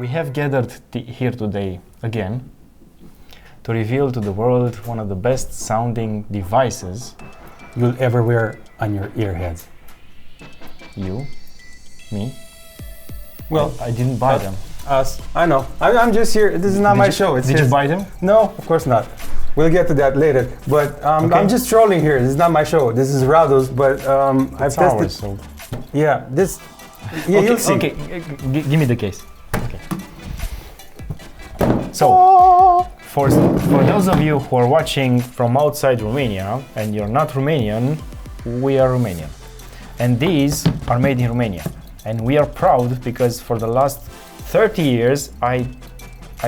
We have gathered here today again to reveal to the world one of the best sounding devices you'll ever wear on your earheads. You? Me? Well, I didn't buy them. Us. I know. I'm just here. This is not my show. It's Did you buy them? No, of course not. We'll get to that later. But Okay. I'm just trolling here. This is not my show. This is Rado's. But I've tested. Ours, so. Yeah, this. Yeah, Okay, you'll see. okay. Give me the case. Okay. So, for those of you who are watching from outside Romania and you're not Romanian, we are Romanian. And these are made in Romania. And we are proud because for the last 30 years, I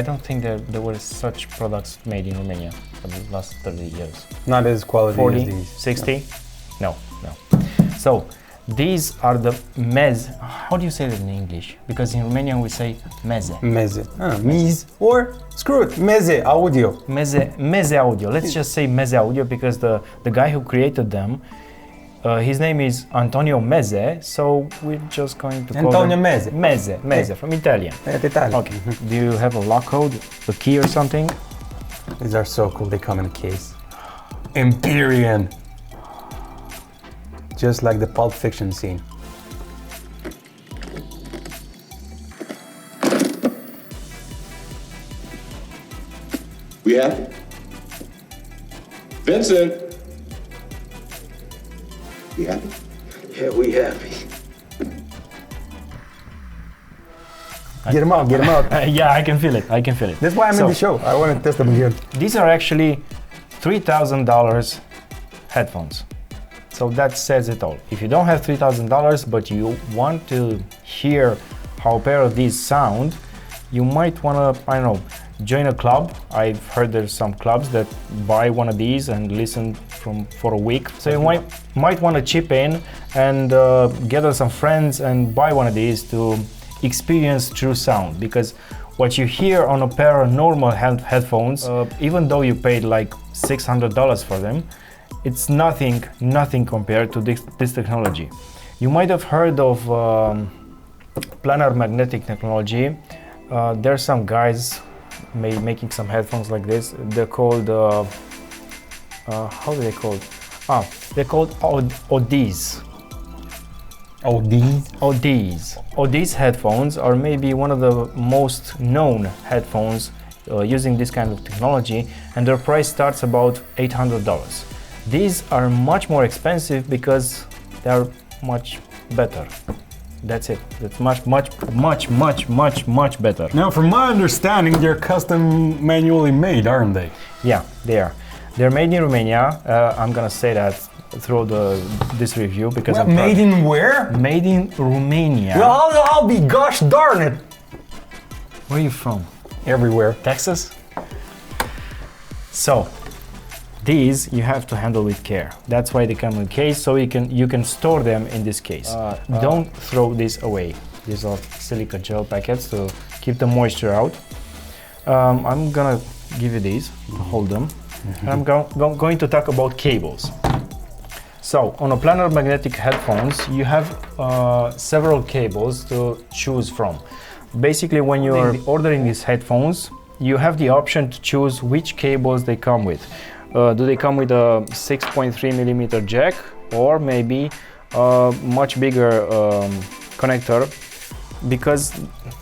don't think there were such products made in Romania for the last 30 years. Not as quality 40, as these. 60? No. So, these are the MEZE. How do you say that in English? Because in Romanian we say MEZE. MEZE. MEZE. Or screw it, MEZE Audio. MEZE Audio. Let's just say MEZE Audio because the guy who created them, his name is Antonio Meze, so we're just going to call Antonio him Meze. Meze, from Italian. Italian. Okay. Do you have a lock code, a key or something? These are so cool. They come in a case. Empyrean. Just like the Pulp Fiction scene. We happy? Vincent! We happy? Yeah, we happy. Get them out, get them out. Yeah, I can feel it. That's why I'm in the show. I want to test them again. These are actually $3,000 headphones. So that says it all. If you don't have $3,000 but you want to hear how a pair of these sound, you might want to, I don't know, join a club. I've heard there's some clubs that buy one of these and listen for a week. So you might want to chip in and gather some friends and buy one of these to experience true sound, because what you hear on a pair of normal headphones, even though you paid like $600 for them, it's nothing compared to this technology. You might have heard of planar magnetic technology. There's some guys making some headphones like this. They're called, how do they called? They're called ODs. ODs? ODs headphones are maybe one of the most known headphones using this kind of technology, and their price starts about $800. These are much more expensive because they are much better. That's it. That's much better. Now, from my understanding, they're custom manually made, aren't they? Yeah, they are. They're made in Romania. I'm gonna say that through this review because Well, made in where? Made in Romania. Well, I'll be gosh darn it. Where are you from? Everywhere. Texas? So, these you have to handle with care. That's why they come in a case, so you can store them in this case. Don't throw these away. These are silica gel packets to keep the moisture out. I'm gonna give you these to hold them. And I'm going to talk about cables. So on a planar magnetic headphones, you have several cables to choose from. Basically, when you are ordering these headphones, you have the option to choose which cables they come with. Do they come with a 6.3mm jack, or maybe a much bigger connector? Because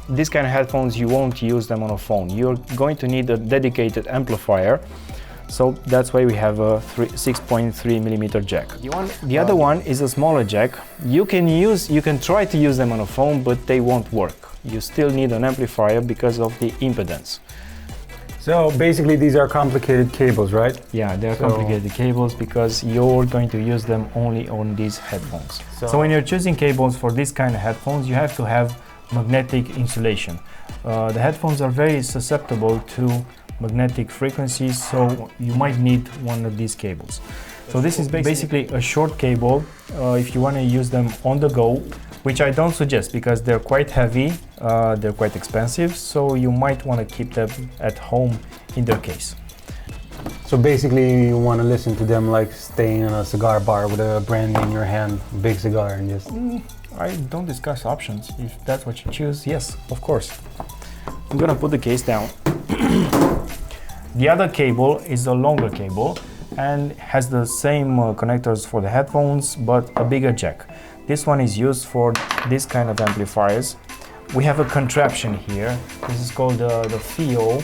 these kind of headphones, you won't use them on a phone. You're going to need a dedicated amplifier. So that's why we have a 6.3mm jack. The other one is a smaller jack. You can try to use them on a phone, but they won't work. You still need an amplifier because of the impedance. So basically these are complicated cables, right? Yeah, they're complicated cables because you're going to use them only on these headphones. So when you're choosing cables for this kind of headphones, you have to have magnetic insulation. The headphones are very susceptible to magnetic frequencies, so you might need one of these cables. So this is basically a short cable if you want to use them on the go, which I don't suggest because they're quite heavy, they're quite expensive, so you might want to keep them at home in their case. So basically you want to listen to them like staying in a cigar bar with a brandy in your hand, big cigar, and just... I don't discuss options. If that's what you choose, yes, of course. I'm gonna put the case down. The other cable is a longer cable and has the same connectors for the headphones, but a bigger jack. This one is used for this kind of amplifiers. We have a contraption here. This is called the FIO.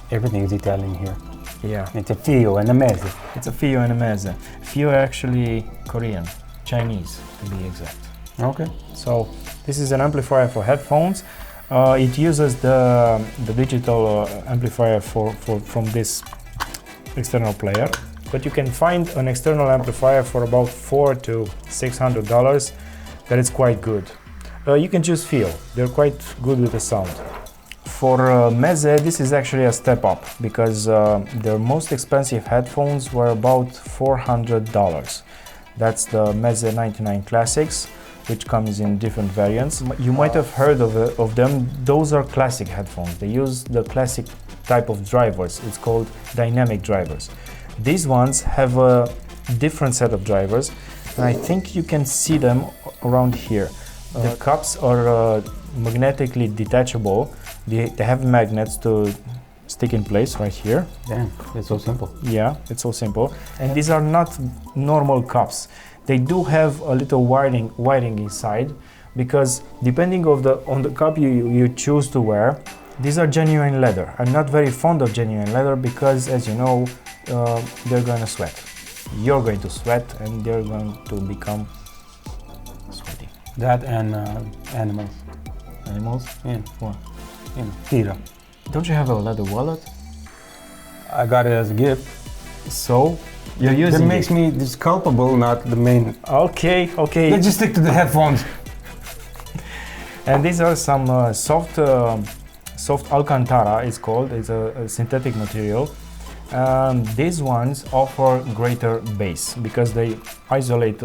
Everything is Italian here. Yeah, It's a FIO and a MEZE. it's a FIO and a MEZE. FIO are actually Korean, Chinese to be exact. Okay. So this is an amplifier for headphones. It uses the digital amplifier from this external player, but you can find an external amplifier for about $400 to $600 that is quite good. You can choose FIO, they're quite good with the sound. For MEZE, this is actually a step up because their most expensive headphones were about $400. That's the MEZE 99 Classics, which comes in different variants. You might have heard of them. Those are classic headphones. They use the classic type of drivers. It's called dynamic drivers. These ones have a different set of drivers, and I think you can see them around here. The cups are magnetically detachable. They have magnets to stick in place right here. Damn, it's so simple. Yeah, it's so simple. And these are not normal cups. They do have a little wiring inside, because depending on the cup you choose to wear, these are genuine leather. I'm not very fond of genuine leather because, as you know, they're going to sweat. You're going to sweat and they're going to become sweaty. That and animals. Animals? Yeah. What? Yeah. Tira. Don't you have a leather wallet? I got it as a gift. So you're using That makes me just culpable, not the main. Okay. Let's just stick to the headphones. And these are some soft Alcantara, it's called. It's a synthetic material. These ones offer greater bass because they isolate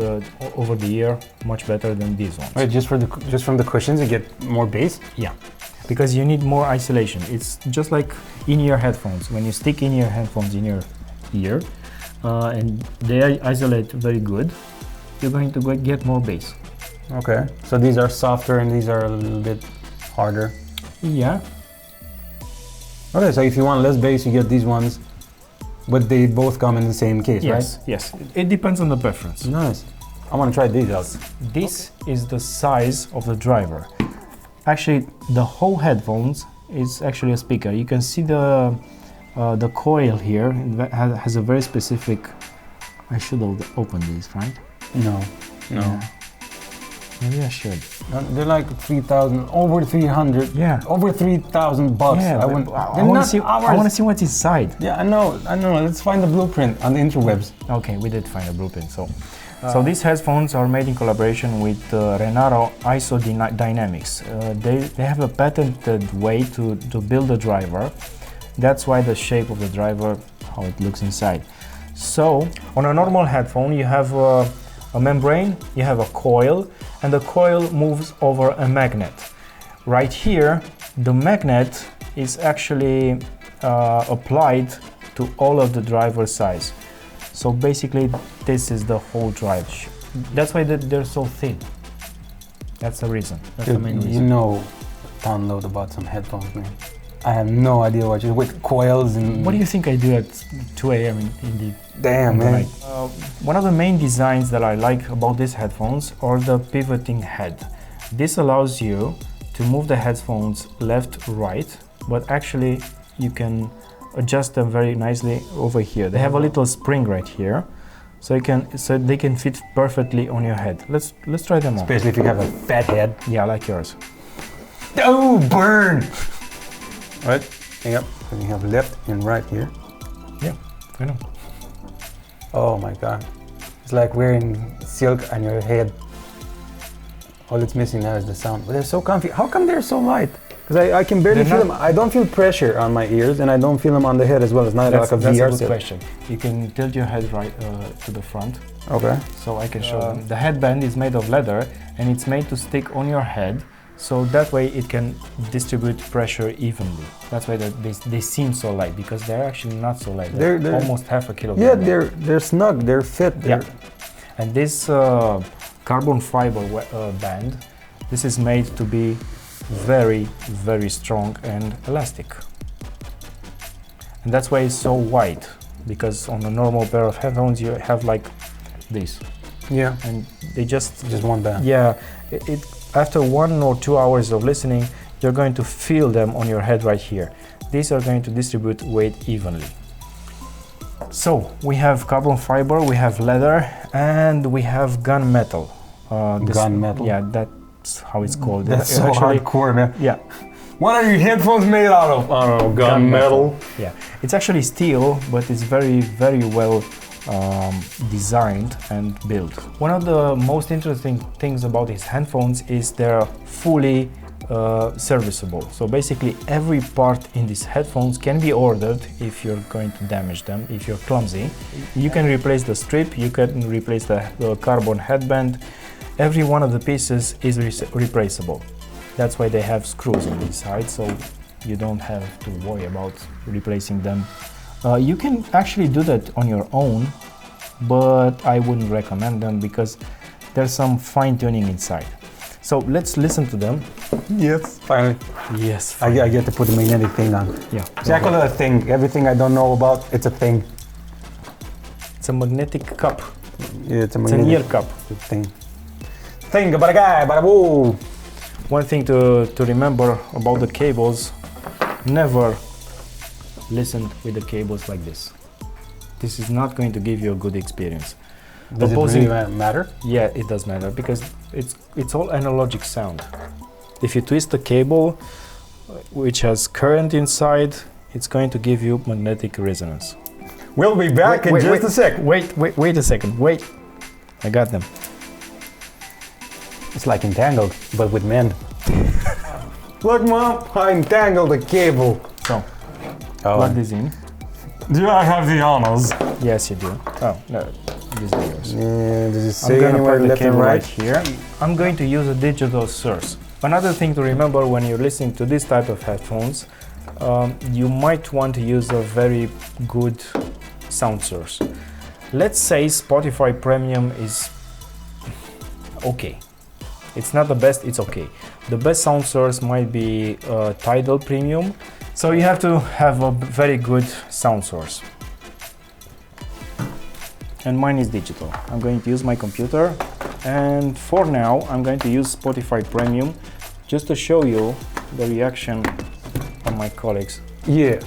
over the ear much better than these ones. Wait, just from the cushions you get more bass? Yeah, because you need more isolation. It's just like in-ear headphones. When you stick in-ear headphones in your ear and they isolate very good, you're going to get more bass. Okay, so these are softer and these are a little bit harder. Yeah. Okay, so if you want less bass, you get these ones, but they both come in the same case, Yes, right? yes. It depends on the preference. Nice. I want to try these out. This is the size of the driver. Actually, the whole headphones is actually a speaker. You can see the coil here. It has a very specific. I should open these, right? No. Yeah. Maybe I should. They're like 3,000, over 300. Yeah. Over 3,000 bucks. Yeah, I want to see what's inside. Yeah, I know. Let's find the blueprint on the interwebs. Okay, we did find a blueprint. So these headphones are made in collaboration with Renaro ISO Dynamics. They have a patented way to build a driver. That's why the shape of the driver, how it looks inside. So on a normal headphone, you have a membrane, you have a coil, and the coil moves over a magnet. Right here, the magnet is actually applied to all of the driver sides. So basically, this is the whole drive. That's why they're so thin. That's the reason. That's the main reason. You know a ton load about some headphones, man. I have no idea what you're with coils and. What do you think I do at 2 a.m. in the Damn, man. One of the main designs that I like about these headphones are the pivoting head. This allows you to move the headphones left, right, but actually you can adjust them very nicely over here. They have a little spring right here, so they can fit perfectly on your head. Let's try them on. Especially if you have a fat head. Yeah, like yours. Oh, burn! Right, hang up. And you have left and right here. Yeah, I know. Oh my god. It's like wearing silk on your head. All it's missing now is the sound. But they're so comfy. How come they're so light? Because I can barely feel them. I don't feel pressure on my ears and I don't feel them on the head as well. It's not like a VR That's a good set. question. You can tilt your head right to the front. Okay. So I can show them. The headband is made of leather and it's made to stick on your head. So that way it can distribute pressure evenly. That's why they seem so light, because they're actually not so light. They're almost half a kilogram. Yeah, they're snug, they're fit. Yeah. And this carbon fiber band, this is made to be very, very strong and elastic. And that's why it's so wide, because on a normal pair of headphones you have like this. Yeah. And they just one band. Yeah, after 1 or 2 hours of listening, you're going to feel them on your head right here. These are going to distribute weight evenly. So we have carbon fiber, we have leather, and we have gunmetal. Gunmetal? Yeah, that's how it's called. That's so hardcore, man. Yeah. What are your headphones made out of? I don't know, gunmetal. Yeah, it's actually steel, but it's very, very well designed and built. One of the most interesting things about these headphones is they're fully serviceable. So basically every part in these headphones can be ordered if you're going to damage them, if you're clumsy. You can replace the strip, you can replace the carbon headband. Every one of the pieces is replaceable. That's why they have screws on this side, so you don't have to worry about replacing them. You can actually do that on your own, but I wouldn't recommend them because there's some fine-tuning inside. So let's listen to them. Yes, finally. Yes, finally. I get to put the magnetic thing on. Yeah. See, I call it a thing. Everything I don't know about, it's a thing. It's a magnetic cup. Yeah, it's It's an ear cup. Thing. Thing about a guy, but a woo. One thing to remember about the cables, never listen with the cables like this. This is not going to give you a good experience. Does it really matter? Yeah, it does matter because it's all analogic sound. If you twist the cable, which has current inside, it's going to give you magnetic resonance. We'll be back in just a sec. Wait a second. Wait. I got them. It's like entangled, but with men. Look, Mom, I entangled the cable. So, plug this in. Do I have the honors? Yes, you do. Oh, no, this is yours. Yeah, does it say I'm gonna anywhere plug the left and cable right? right here. I'm going to use a digital source. Another thing to remember when you're listening to this type of headphones, you might want to use a very good sound source. Let's say Spotify Premium is okay. It's not the best, it's okay. The best sound source might be Tidal Premium, so you have to have a very good sound source. And mine is digital. I'm going to use my computer, and for now I'm going to use Spotify Premium just to show you the reaction of my colleagues. Yeah.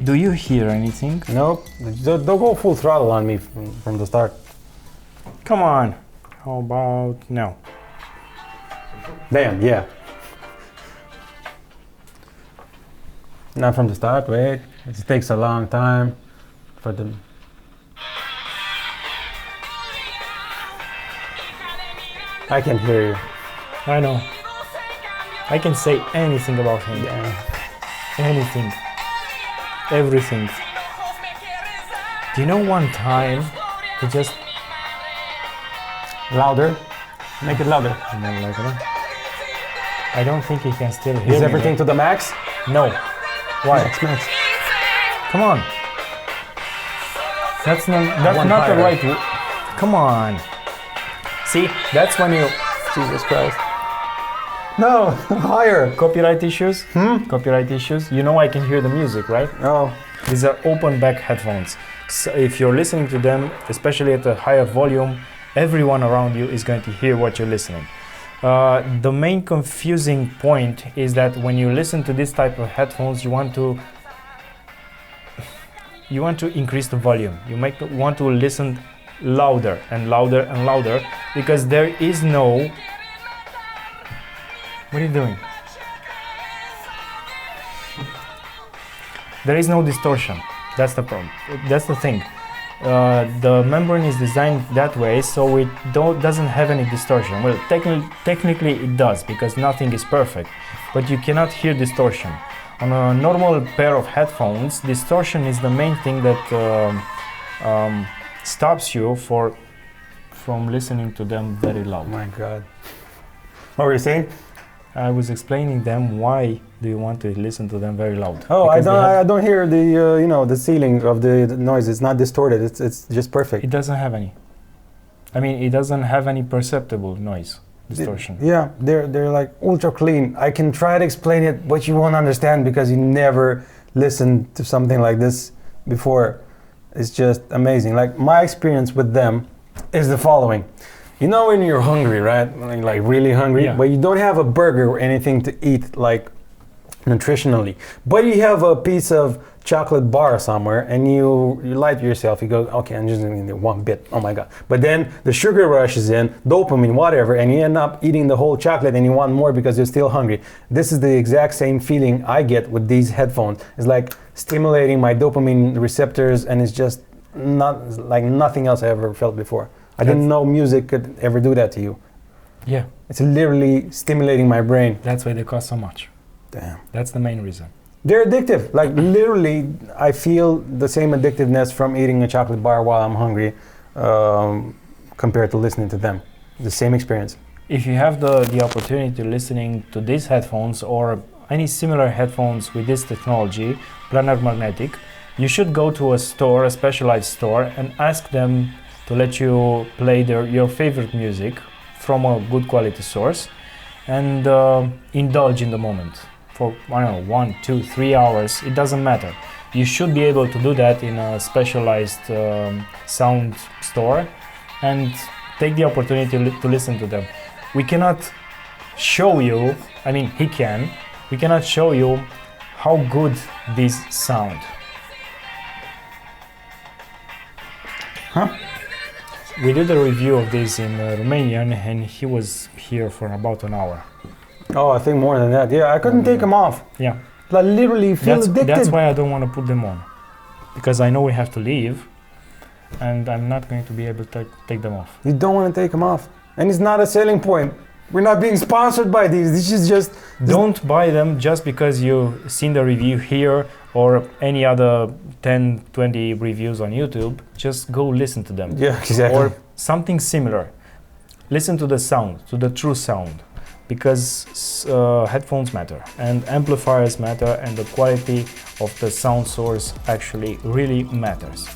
Do you hear anything? Nope. Don't go full throttle on me from the start. Come on. How about now? Damn, yeah. Not from the start, wait. It takes a long time for them. I can hear you. I know. I can say anything about him. Yeah. Anything. Everything. Do you know one time he just... Louder? Make it louder. I don't think he can still hear Is me. everything to the max? No. Why? Max. Come on. That's not the right way. Come on. See, that's when you... Jesus Christ. No, higher. Copyright issues? Copyright issues. You know I can hear the music, right? Oh. These are open back headphones. So if you're listening to them, especially at a higher volume, everyone around you is going to hear what you're listening. The main confusing point is that when you listen to this type of headphones, you want to increase the volume. You want to listen louder and louder and louder, because there is no... What are you doing? There is no distortion. That's the problem. That's the thing. The membrane is designed that way, so it doesn't have any distortion. Well, technically it does, because nothing is perfect, but you cannot hear distortion. On a normal pair of headphones, distortion is the main thing that stops you from listening to them very loud. Oh my God. What were you saying? I was explaining them why do you want to listen to them very loud. Oh, Because I don't hear the the ceiling of the noise. It's not distorted. It's just perfect. it doesn't have any. I mean, it doesn't have any perceptible noise. distortion. Yeah, they're like ultra clean. I can try to explain it, but you won't understand because you never listened to something like this before. It's just amazing. Like my experience with them is the following. You know when you're hungry, right? Like really hungry, Yeah. but you don't have a burger or anything to eat like nutritionally, but you have a piece of chocolate bar somewhere and you lie to yourself, you go, okay, I'm just gonna eat one bit, oh my god. But then the sugar rush is in, dopamine, whatever, and you end up eating the whole chocolate and you want more because you're still hungry. This is the exact same feeling I get with these headphones. It's like stimulating my dopamine receptors, and it's just not like nothing else I ever felt before. I didn't know music could ever do that to you. Yeah, It's literally stimulating my brain. that's why they cost so much. Damn. That's the main reason. They're addictive. Like literally, I feel the same addictiveness from eating a chocolate bar while I'm hungry compared to listening to them. The same experience. If you have the opportunity to listening to these headphones or any similar headphones with this technology, planar magnetic, you should go to a store, a specialized store, and ask them to let you play your favorite music from a good quality source and indulge in the moment for, I don't know, 1, 2, 3 hours, it doesn't matter. You should be able to do that in a specialized sound store and take the opportunity to listen to them. We cannot show you, I mean he can, we cannot show you how good these sound. Huh? We did a review of this in Romanian and he was here for about an hour. Oh, I think more than that. Yeah, I couldn't take them off. Yeah, Like literally feel addicted. that's why I don't want to put them on. Because I know we have to leave and I'm not going to be able to take them off. You don't want to take them off. And it's not a selling point. We're not being sponsored by these. This is just... Don't buy them just because you've seen the review here or any other 10, 20 reviews on YouTube. Just go listen to them. Yeah, exactly. Or something similar. Listen to the sound, to the true sound. Because headphones matter and amplifiers matter and the quality of the sound source actually really matters.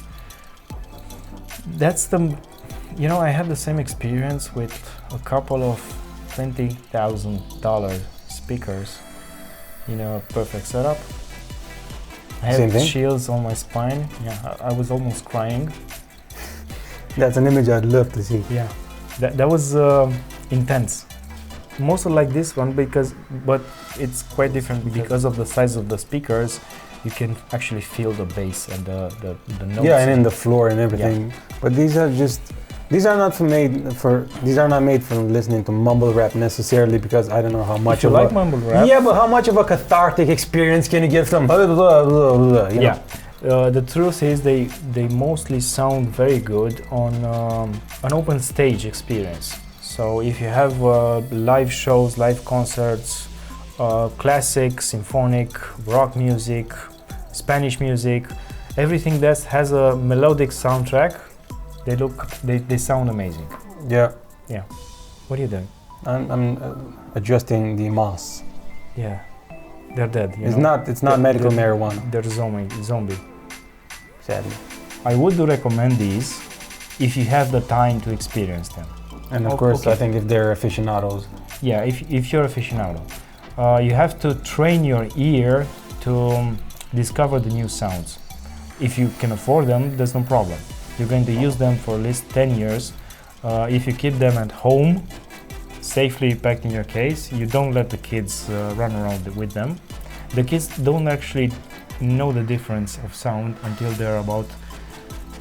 That's the... You know, I had the same experience with a couple of $20,000 speakers, you know, a perfect setup. I Same had thing? chills on my spine. Yeah, I was almost crying. That's an image I'd love to see. Yeah, that was intense. Mostly like this one but it's quite different because of the size of the speakers. You can actually feel the bass and the notes. Yeah, and in the floor and everything. Yeah. But these are not made for listening to mumble rap necessarily, because I don't know how much If you of like a... mumble rap. Yeah, but how much of a cathartic experience can you get from blah, blah, blah, blah, blah, you know? Yeah. The truth is they mostly sound very good on an open stage experience. So if you have live shows, live concerts, classic, symphonic, rock music, Spanish music, everything that has a melodic soundtrack, they sound amazing. Yeah. Yeah. What are you doing? I'm adjusting the moss. Yeah. They're dead. It's not medical marijuana, They're zombie. sadly. I would recommend these if you have the time to experience them. And of Oh, course, okay. I think if they're aficionados. Yeah, if you're aficionado, you have to train your ear to discover the new sounds. If you can afford them, there's no problem. You're going to use them for at least 10 years. If you keep them at home, safely packed in your case, you don't let the kids run around with them. The kids don't actually know the difference of sound until they're about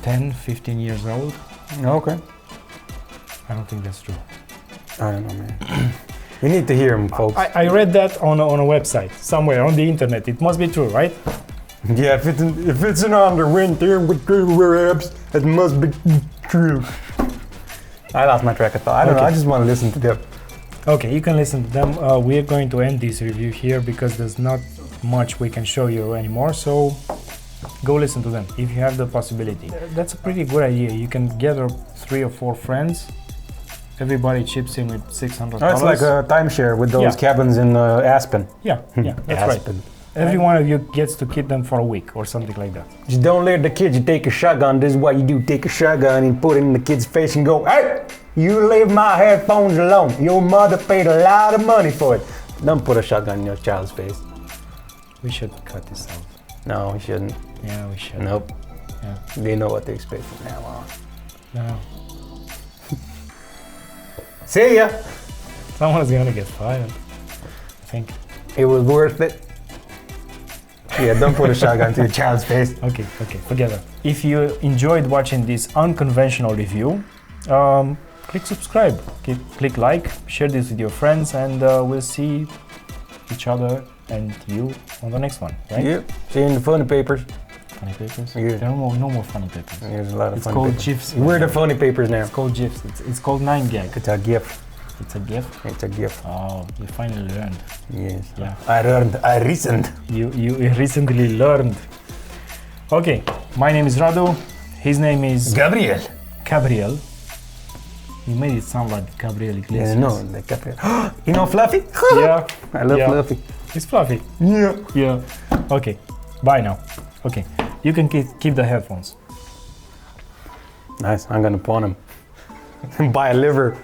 10, 15 years old. Okay. I don't think that's true. I don't know, man. We need to hear them, folks. I read that on a website, somewhere on the internet. It must be true, right? Yeah, if it's an underwind there with apps, it must be true. I lost my track of thought. I don't know. I just want to listen to them. Okay, you can listen to them. We are going to end this review here because there's not much we can show you anymore. So go listen to them if you have the possibility. That's a pretty good idea. You can gather 3 or 4 friends. Everybody chips in with $600. Oh, it's like a timeshare with those Yeah. cabins in Aspen. Yeah, that's right. Aspen. Every one of you gets to keep them for a week or something like that. Just don't let the kids. You take a shotgun. This is what you do. Take a shotgun and put it in the kid's face and go, hey! You leave my headphones alone. Your mother paid a lot of money for it. Don't put a shotgun in your child's face. We should cut this out. No, we shouldn't. Yeah, we should. Nope. Yeah. They know what to expect from now on. No. See ya! Someone's gonna get fired. I think. It was worth it. Yeah, don't put a shotgun to your child's face. Okay, forget that. If you enjoyed watching this unconventional review, click subscribe, click like, share this with your friends, and we'll see each other and you on the next one, right? Yep. See you in the funny papers. Funny papers? Yeah. There are no more funny papers. There's a lot of It's funny called papers. GIFs. We're the funny papers now. It's called GIFs. It's called 9gag. It's a gift. It's a GIF? It's a gift. Oh, you finally learned. Yes. Yeah. I reasoned. You recently learned. Okay, my name is Radu. His name is Gabriel. Gabriel. You made it sound like Gabriel Iglesias. Yeah, no, like Gabriel. You know Fluffy? Yeah. I love Yeah. Fluffy. It's fluffy. Yeah. Yeah. Okay. Bye now. Okay. You can keep the headphones. Nice. I'm gonna pawn him. Buy a liver.